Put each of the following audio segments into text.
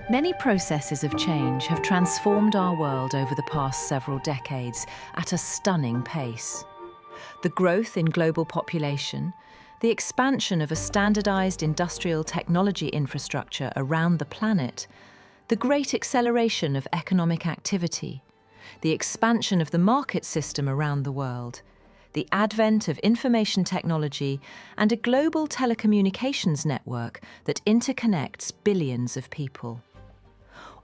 Many processes of change have transformed our world over the past several decades at a stunning pace. The growth in global population, the expansion of a standardized industrial technology infrastructure around the planet, the great acceleration of economic activity, the expansion of the market system around the world, the advent of information technology, and a global telecommunications network that interconnects billions of people.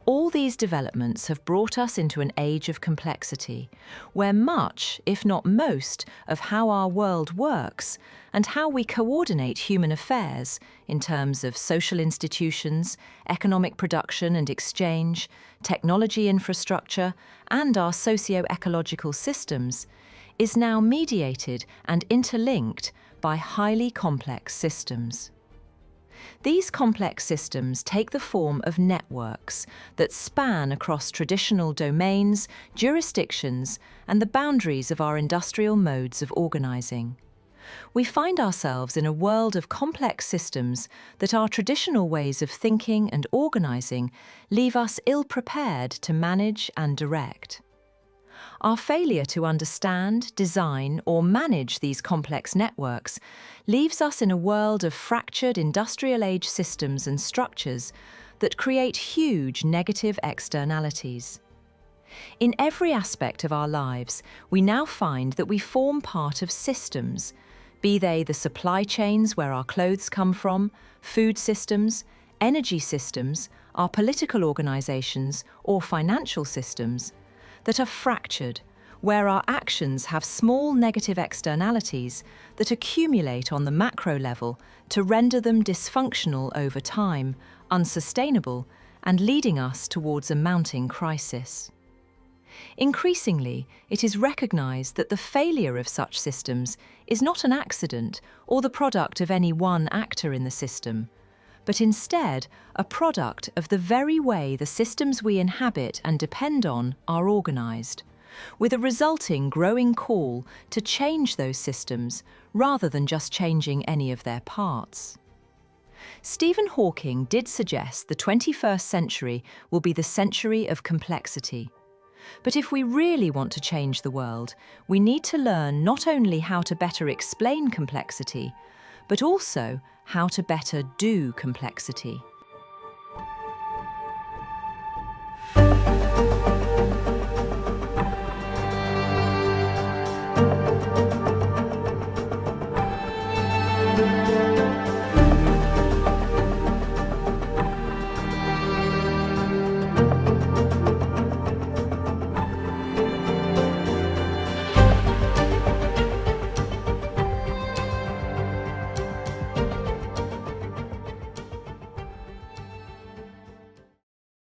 All these developments have brought us into an age of complexity, where much, if not most, of how our world works and how we coordinate human affairs in terms of social institutions, economic production and exchange, technology infrastructure, and our socio-ecological systems, is now mediated and interlinked by highly complex systems. These complex systems take the form of networks that span across traditional domains, jurisdictions, and the boundaries of our industrial modes of organizing. We find ourselves in a world of complex systems that our traditional ways of thinking and organizing leave us ill-prepared to manage and direct. Our failure to understand, design, or manage these complex networks leaves us in a world of fractured industrial age systems and structures that create huge negative externalities. In every aspect of our lives, we now find that we form part of systems, be they the supply chains where our clothes come from, food systems, energy systems, our political organizations, or financial systems, that are fractured, where our actions have small negative externalities that accumulate on the macro level to render them dysfunctional over time, unsustainable, and leading us towards a mounting crisis. Increasingly, it is recognized that the failure of such systems is not an accident or the product of any one actor in the system, but instead a product of the very way the systems we inhabit and depend on are organized, with a resulting growing call to change those systems rather than just changing any of their parts. Stephen Hawking did suggest the 21st century will be the century of complexity. But if we really want to change the world, we need to learn not only how to better explain complexity, but also how to better do complexity.